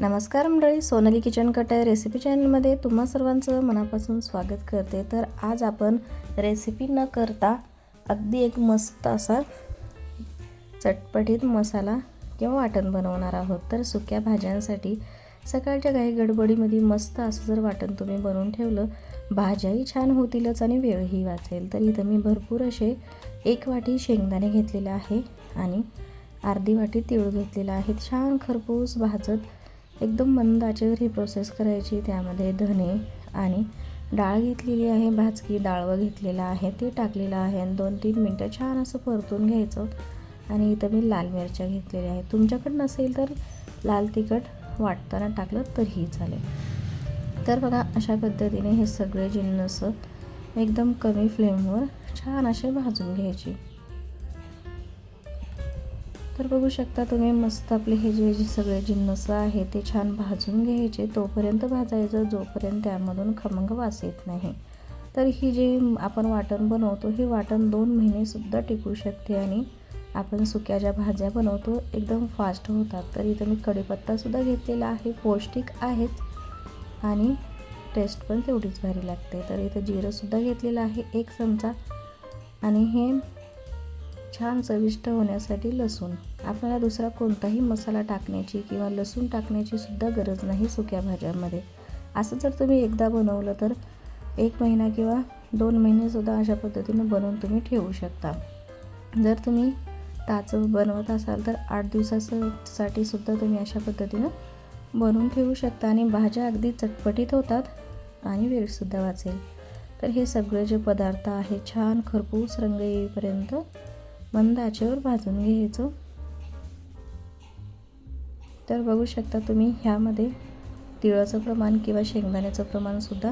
नमस्कार मंडळी, सोनाली किचन कट्टा रेसिपी चॅनलमध्ये तुम्हा सर्वांचं मनापासून स्वागत करते। तर आज आपण रेसिपी न करता अगदी एक मस्त असा चटपटीत मसाला किंवा वाटण बनवणार आहोत। तर सुक्या भाज्यांसाठी सकाळच्या घाई गडबडीमध्ये मस्त असं जर वाटण तुम्ही बनवून ठेवलं, भाज्याही छान होतीलच आणि वेळही वाचेल। तर इथं मी भरपूर असे 1 वाटी शेंगदाणे घेतलेले आहे आणि अर्धी वाटी तीळ घेतलेला आहे। छान खरपूस भाजत एकदम मंद आचेवर ही प्रोसेस करायची। त्यामध्ये धने आणि डाळ घेतलेली आहे, भाजकी डाळ घेतलेला आहे, ते टाकलेलं आहे आणि 2-3 मिनटं छान असं परतून घ्यायचं। आणि इथं मी लाल मिरच्या घेतलेल्या आहेत, तुमच्याकडे नसेल तर लाल तिखट वाटताना टाकलं तरीही चालेल। तर बघा, अशा पद्धतीने हे सगळे जिन्नस एकदम कमी फ्लेमवर छान असे भाजून घ्यायचे। तर बघू शकता तुम्ही, मस्त आपले हे जे सगळे जिन्नस आहे ते छान भाजून घ्यायचे। तोपर्यंत भाजायचं जोपर्यंत त्यामधून खमंग वास येत नाही। तर ही जे आपण वाटण बनवतो, हे वाटण 2 महिनेसुद्धा टिकू शकते आणि आपण सुक्या ज्या भाज्या बनवतो एकदम फास्ट होतात। तर इथं मी कढीपत्तासुद्धा घेतलेला आहे, पौष्टिक आहेच आणि टेस्ट पण तेवढीच भारी लागते। तर इथं जिरंसुद्धा घेतलेलं आहे 1 चमचा आणि हे छान चविष्ट होण्यासाठी लसूण। आपल्याला दुसरा कोणताही मसाला टाकण्याची किंवा लसूण टाकण्याची सुद्धा गरज नाही सुक्या भाज्यांमध्ये। असं जर तुम्ही एकदा बनवलं तर 1 महिना किंवा 2 महिनेसुद्धा अशा पद्धतीने बनवून तुम्ही ठेवू शकता। जर तुम्ही ताजं बनवत असाल तर 8 दिवसासाठी सुद्धा तुम्ही अशा पद्धतीनं बनवून ठेवू शकता आणि भाज्या अगदी चटपटीत होतात आणि वेळसुद्धा वाचेल। तर हे सगळे जे पदार्थ आहे छान खरपूस रंग येईपर्यंत मंद आचेवर भाजून घ्यायचं। तर बघू शकता तुम्ही, ह्यामध्ये तिळाचं प्रमाण किंवा शेंगदाण्याचं प्रमाणसुद्धा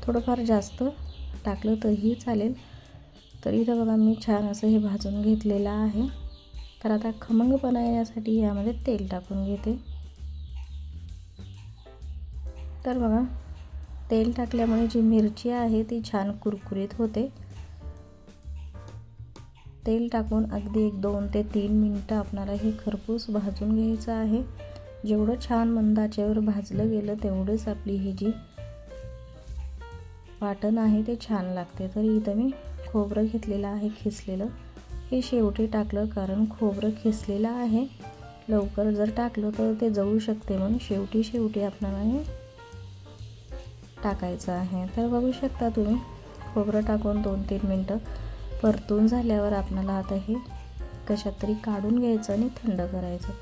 थोडंफार जास्त टाकलं तरीही चालेल। तर इथं बघा, मी छान असं हे भाजून घेतलेलं आहे। तर आता खमंगपणा येण्यासाठी यामध्ये तेल टाकून घेते। तर बघा, तेल टाकल्यामुळे जी मिरची आहे ती छान कुरकुरीत होते। तेल टाकून अगदी 1-2 ते 3 मिनटं आपल्याला हे खरपूस भाजून घ्यायचं आहे। जेवढं छान मंद आचेवर भाजलं गेलं तेवढेच आपली ही जी वाटण आहे ते छान लागते। तर इथं मी खोबरं घेतलेलं आहे खिसलेलं, हे शेवटी टाकलं कारण खोबरं खिसलेलं आहे, लवकर जर टाकलं तर ते जळू शकते, म्हणून शेवटी आपल्याला हे टाकायचं आहे। तर बघू शकता तुम्ही, खोबरं टाकून 2-3 मिनटं परतून झाल्यावर आपल्याला आता हे कशात तरी काढून घ्यायचं आणि थंड करायचं।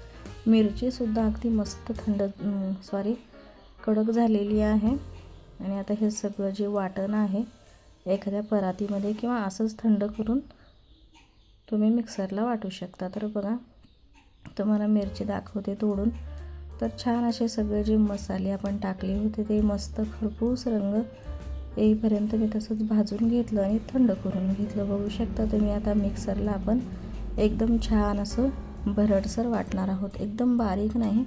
मिरचीसुद्धा अगदी मस्त कडक झालेली आहे आणि आता हे सगळं जे वाटण आहे एखाद्या परातीमध्ये किंवा असंच थंड करून तुम्ही मिक्सरला वाटू शकता। तर बघा, तुम्हाला मिरची दाखवते तोडून। तर छान असे सगळे जे मसाले आपण टाकले होते ते मस्त खरपूस रंग येईपर्यंत मी तसंच भाजून घेतलं आणि थंड करून घेतलं। बघू शकता तुम्ही, आता मिक्सरला आपण एकदम छान असं भरडसर वाटणार आहोत, एकदम बारीक नाही,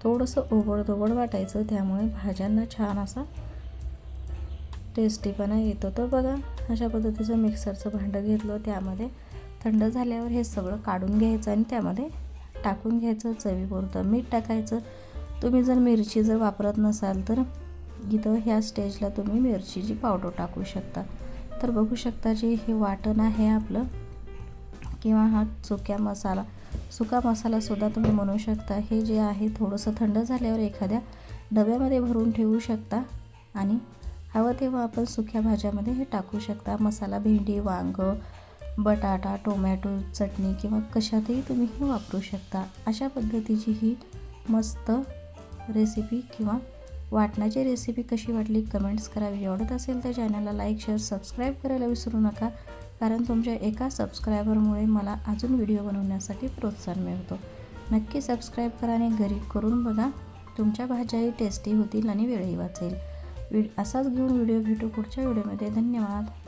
थोडंसं ओबड-धोबड वाटायचं, त्यामुळे भाज्यांना छान असा टेस्टीपणा येतो। तर बघा, अशा पद्धतीचं मिक्सरचं भांडं घेतलं, त्यामध्ये थंड झाल्यावर हे सगळं काढून घ्यायचं आणि त्यामध्ये टाकून घ्यायचं। चवीपुरतं मीठ टाकायचं। तुम्ही जर मिरची वापरत नसाल तर इथं ह्या स्टेजला तुम्ही मिरचीची पावडर टाकू शकता। तर बघू शकता, जे हे वाटण आहे आपलं किंवा हा सुका मसालासुद्धा तुम्ही म्हणू शकता, हे जे आहे थोडंसं थंड झाल्यावर एखाद्या डब्यामध्ये भरून ठेवू शकता आणि हवं तेव्हा आपण सुक्या भाज्यामध्ये हे टाकू शकता। मसाला भेंडी, वांगं, बटाटा, टोमॅटो चटणी किंवा कशातही तुम्ही हे वापरू शकता। अशा पद्धतीची ही मस्त रेसिपी किंवा वाटणाची रेसिपी कशी वाटली कमेंट्स करा। व्हिडिओ आवडत असेल तर चॅनलला लाईक, शेअर, सबस्क्राईब करायला विसरू नका, कारण तुमच्या एका सबस्क्रायबरमुळे मला अजून व्हिडिओ बनवण्यासाठी प्रोत्साहन मिळतो। नक्की सबस्क्राईब करा आणि घरी करून बघा, तुमच्या भाज्याही टेस्टी होतील आणि वेळही वाचेल। असाच घेऊन व्हिडिओ भेटू पुढच्या व्हिडिओमध्ये। धन्यवाद।